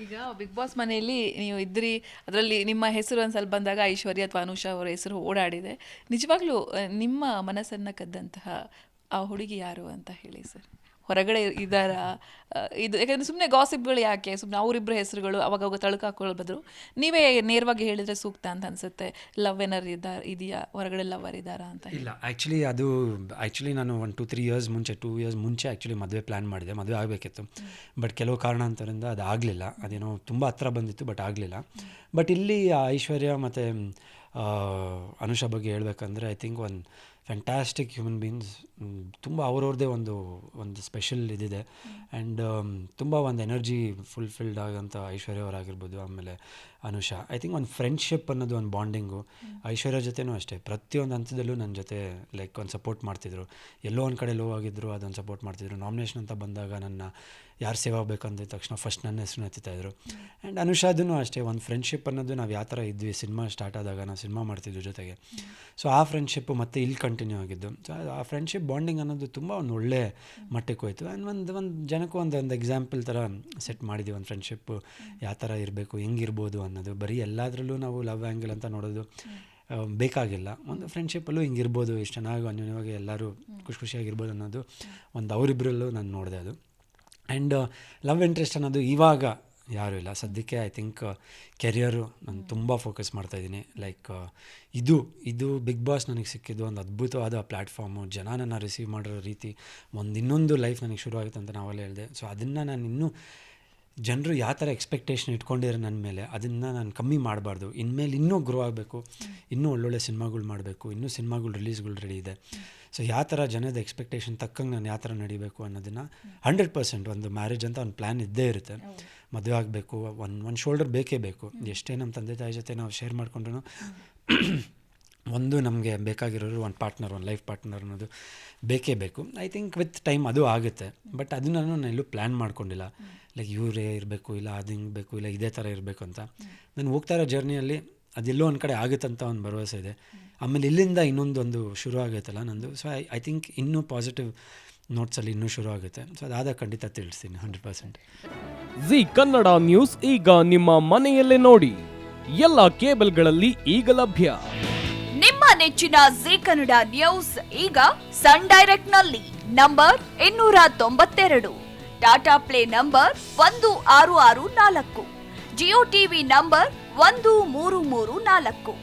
ಈಗ big boss ಮನೆಯಲ್ಲಿ ನೀವು ಇದ್ರಿ, ಅದರಲ್ಲಿ ನಿಮ್ಮ ಹೆಸರು ಒಂದು ಸ್ವಲ್ಪ ಬಂದಾಗ ಐಶ್ವರ್ಯ ಅಥವಾ ಅನುಷಾ ಅವರ ಹೆಸರು ಓಡಾಡಿದೆ. ನಿಜವಾಗ್ಲೂ ನಿಮ್ಮ ಮನಸ್ಸನ್ನು ಕದ್ದಂತಹ ಆ ಹುಡುಗಿ ಯಾರು ಅಂತ ಹೇಳಿ ಸರ್. ಹೊರಗಡೆ ಇದ್ದಾರಾ ಇದು? ಯಾಕಂದರೆ ಸುಮ್ಮನೆ ಗಾಸಿಪ್ಗಳು ಯಾಕೆ, ಸುಮ್ಮನೆ ಅವರಿಬ್ಬರ ಹೆಸರುಗಳು ಅವಾಗ ತಳುಕು ಹಾಕೊಳ್ಳೋ ಬದಲು ನೀವೇ ನೇರವಾಗಿ ಹೇಳಿದರೆ ಸೂಕ್ತ ಅಂತ ಅನಿಸುತ್ತೆ. ಲವ್ ಏನಾರು ಇದೆಯಾ, ಹೊರಗಡೆ ಲವರ್ ಇದ್ದಾರಾ ಅಂತ? ಇಲ್ಲ, ಆ್ಯಕ್ಚುಲಿ ನಾನು 2 ಇಯರ್ಸ್ ಮುಂಚೆ ಆ್ಯಕ್ಚುಲಿ ಮದುವೆ ಪ್ಲ್ಯಾನ್ ಮಾಡಿದೆ, ಮದುವೆ ಆಗಬೇಕಿತ್ತು. ಬಟ್ ಕೆಲವು ಕಾರಣಾಂತರದಿಂದ ಅದು ಆಗಲಿಲ್ಲ. ಅದೇನೋ ತುಂಬ ಹತ್ರ ಬಂದಿತ್ತು, ಬಟ್ ಆಗಲಿಲ್ಲ. ಬಟ್ ಇಲ್ಲಿ ಐಶ್ವರ್ಯ ಮತ್ತು ಅನುಷಾ ಬಗ್ಗೆ ಹೇಳಬೇಕಂದ್ರೆ ಐ ಥಿಂಕ್ ಒಂದು ಫ್ಯಾಂಟಾಸ್ಟಿಕ್ ಹ್ಯೂಮನ್ ಬೀಯಿಂಗ್ಸ್. ತುಂಬ ಅವ್ರವ್ರದ್ದೇ ಒಂದು ಸ್ಪೆಷಲ್ ಇದಿದೆ. ಆ್ಯಂಡ್ ತುಂಬ ಒಂದು ಎನರ್ಜಿ ಫುಲ್ಫಿಲ್ಡ್ ಆಗೋಂಥ ಐಶ್ವರ್ಯ ಅವರಾಗಿರ್ಬೋದು, ಆಮೇಲೆ ಅನುಷಾ. ಐ ಥಿಂಕ್ ಒಂದು ಫ್ರೆಂಡ್ಶಿಪ್ ಅನ್ನೋದು ಒಂದು ಬಾಂಡಿಂಗು. ಐಶ್ವರ್ಯ ಜೊತೆನೂ ಅಷ್ಟೇ, ಪ್ರತಿಯೊಂದು ಹಂತದಲ್ಲೂ ನನ್ನ ಜೊತೆ ಲೈಕ್ ಒಂದು ಸಪೋರ್ಟ್ ಮಾಡ್ತಿದ್ರು. ಎಲ್ಲೋ ಒಂದು ಕಡೆ ಲೋ ಆಗಿದ್ದರು, ಅದೊಂದು ಸಪೋರ್ಟ್ ಮಾಡ್ತಿದ್ರು. ನಾಮಿನೇಷನ್ ಅಂತ ಬಂದಾಗ ನನ್ನ ಯಾರು ಸೇವ್ ಆಗಬೇಕಂದ ತಕ್ಷಣ ಫಸ್ಟ್ ನನ್ನ ಹೆಸರು ಎತ್ತಿತಾಯಿದ್ರು. ಆ್ಯಂಡ್ ಅನುಷಾದೂ ಅಷ್ಟೇ, ಒಂದು ಫ್ರೆಂಡ್ಶಿಪ್ ಅನ್ನೋದು ನಾವು ಯಾವ ಥರ ಇದ್ವಿ ಸಿನಿಮಾ ಸ್ಟಾರ್ಟ್ ಆದಾಗ, ನಾವು ಸಿನಿಮಾ ಮಾಡ್ತಿದ್ವಿ ಜೊತೆಗೆ. ಸೊ ಆ ಫ್ರೆಂಡ್ಶಿಪ್ಪು ಮತ್ತೆ ಇಲ್ಲಿ ಕಂಟಿನ್ಯೂ ಆಗಿದ್ದು. ಸೊ ಆ ಫ್ರೆಂಡ್ಶಿಪ್ ಬಾಂಡಿಂಗ್ ಅನ್ನೋದು ತುಂಬ ಒಂದು ಒಳ್ಳೆ ಮಟ್ಟಕ್ಕೆ ಹೋಯಿತು. ಆ್ಯಂಡ್ ಒಂದು ಜನಕ್ಕೂ ಒಂದು ಎಕ್ಸಾಂಪಲ್ ಥರ ಸೆಟ್ ಮಾಡಿದ್ದೀವಿ. ಒಂದು ಫ್ರೆಂಡ್ಶಿಪ್ಪು ಯಾವ ಥರ ಇರಬೇಕು, ಹೆಂಗಿರ್ಬೋದು ಅನ್ನೋದು. ಬರೀ ಎಲ್ಲದರಲ್ಲೂ ನಾವು ಲವ್ ಆ್ಯಂಗಲ್ ಅಂತ ನೋಡೋದು ಬೇಕಾಗಿಲ್ಲ. ಒಂದು ಫ್ರೆಂಡ್ಶಿಪ್ಪಲ್ಲೂ ಹಿಂಗಿರ್ಬೋದು, ಇಷ್ಟು ಚೆನ್ನಾಗಿ ಅನ್ಯೋನ್ಯವಾಗಿ ಎಲ್ಲರೂ ಖುಷಿಯಾಗಿರ್ಬೋದು ಅನ್ನೋದು ಒಂದು ಅವರಿಬ್ಬರಲ್ಲೂ ನಾನು ನೋಡಿದೆ ಅದು. ಆ್ಯಂಡ್ ಲವ್ ಇಂಟ್ರೆಸ್ಟ್ ಅನ್ನೋದು ಇವಾಗ ಯಾರೂ ಇಲ್ಲ ಸದ್ಯಕ್ಕೆ. ಐ ಥಿಂಕ್ ಕೆರಿಯರು ನಾನು ತುಂಬ ಫೋಕಸ್ ಮಾಡ್ತಾಯಿದ್ದೀನಿ. ಲೈಕ್ ಇದು ಬಿಗ್ ಬಾಸ್ ನನಗೆ ಸಿಕ್ಕಿದ್ದು ಒಂದು ಅದ್ಭುತವಾದ ಪ್ಲ್ಯಾಟ್ಫಾರ್ಮು. ಜನ ನನ್ನ ರಿಸೀವ್ ಮಾಡಿರೋ ರೀತಿ, ಇನ್ನೊಂದು ಲೈಫ್ ನನಗೆ ಶುರು ಆಗುತ್ತೆ ಅಂತ ನಾವೆಲ್ಲ ಹೇಳಿದೆ. ಸೊ ಅದನ್ನು ನಾನು ಇನ್ನೂ ಜನರು ಯಾವ ಥರ ಎಕ್ಸ್ಪೆಕ್ಟೇಷನ್ ಇಟ್ಕೊಂಡಿರೋ ನನ್ನ ಮೇಲೆ, ಅದನ್ನು ನಾನು ಕಮ್ಮಿ ಮಾಡಬಾರ್ದು. ಇನ್ಮೇಲೆ ಇನ್ನೂ ಗ್ರೋ ಆಗಬೇಕು, ಇನ್ನೂ ಒಳ್ಳೊಳ್ಳೆ ಸಿನಿಮಾಗಳು ಮಾಡಬೇಕು, ಇನ್ನೂ ಸಿನಿಮಾಗಳು ರಿಲೀಸ್ಗಳು ರೆಡಿ ಇದೆ. ಸೊ ಯಾವ ಥರ ಜನದ ಎಕ್ಸ್ಪೆಕ್ಟೇಷನ್ ತಕ್ಕಂಗೆ ನಾನು ಯಾವ ಥರ ನಡಿಬೇಕು ಅನ್ನೋದನ್ನು 100% ಒಂದು ಮ್ಯಾರೇಜ್ ಅಂತ ಒಂದು ಪ್ಲ್ಯಾನ್ ಇದ್ದೇ ಇರುತ್ತೆ. ಮದುವೆ ಆಗಬೇಕು, ಒಂದು ಶೋಲ್ಡರ್ ಬೇಕೇ ಬೇಕು. ಎಷ್ಟೇ ನಮ್ಮ ತಂದೆ ತಾಯಿ ಜೊತೆ ನಾವು ಶೇರ್ ಮಾಡಿಕೊಂಡ್ರು ಒಂದು ನಮಗೆ ಬೇಕಾಗಿರೋರು ಒಂದು ಪಾರ್ಟ್ನರ್, ಒಂದು ಲೈಫ್ ಪಾರ್ಟ್ನರ್ ಅನ್ನೋದು ಬೇಕೇ ಬೇಕು. ಐ ಥಿಂಕ್ ವಿತ್ ಟೈಮ್ ಅದು ಆಗುತ್ತೆ. ಬಟ್ ಅದನ್ನು ನಾನು ಎಲ್ಲೂ ಪ್ಲ್ಯಾನ್ ಮಾಡ್ಕೊಂಡಿಲ್ಲ. ಲೈಕ್ ಇವರೇ ಇರಬೇಕು, ಇಲ್ಲ ಅದು ಹಿಂಗೆ ಬೇಕು, ಇಲ್ಲ ಇದೇ ಥರ ಇರಬೇಕು ಅಂತ. ನಾನು ಹೋಗ್ತಾ ಇರೋ ಜರ್ನಿಯಲ್ಲಿ ಅದೆಲ್ಲೋ ಒಂದು ಕಡೆ ಆಗುತ್ತಂತ ಒಂದು ಭರವಸೆ ಇದೆ. ಆಮೇಲೆ ಇಲ್ಲಿಂದ ಇನ್ನೊಂದು ಶುರು ಆಗುತ್ತಲ್ಲ ನಂದು. ಸೊ ಐ ಥಿಂಕ್ ಇನ್ನೂ ಪಾಸಿಟಿವ್ ನೋಟ್ಸಲ್ಲಿ ಇನ್ನೂ ಶುರು ಆಗುತ್ತೆ. ಸೊ ಅದಾದ ಖಂಡಿತ ತಿಳಿಸ್ತೀನಿ 100%. ಜಿ ಕನ್ನಡ ನ್ಯೂಸ್ ಈಗ ನಿಮ್ಮ ಮನೆಯಲ್ಲೇ ನೋಡಿ. ಎಲ್ಲ ಕೇಬಲ್ಗಳಲ್ಲಿ ಈಗ ಲಭ್ಯ. ನಿಮ್ಮ ನೆಚ್ಚಿನ ಜಿ ಕನ್ನಡ ನ್ಯೂಸ್ ಈಗ ಸನ್ ಡೈರೆಕ್ಟ್ ನಲ್ಲಿ number 292, Tata play number 1664, Jio TV number 1334,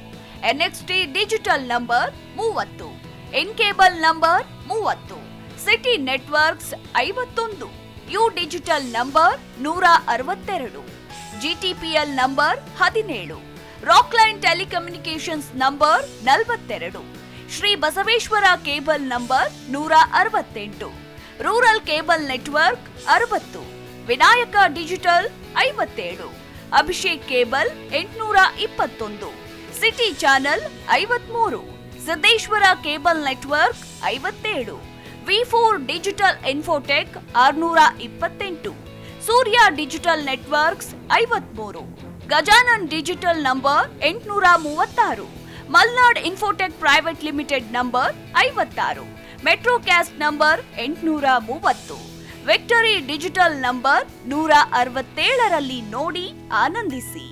NXT digital number 30, in cable number 30, city networks 51, U digital number 162, GTPL number 17, Rockline telecommunications number 42, Shri Basaveshwara cable number 168, rural cable network 60, Vinayaka digital 57, Abhishek cable 821, city channel 53, Siddeshwara cable network 57, V4 digital Infotech 628, Surya digital networks 53, Gajanan digital number 836, Malnad Infotech Private Limited number 56, Metrocast number 830, Victory Digital number 167ರಲ್ಲಿ ನೋಡಿ ಆನಂದಿಸಿ.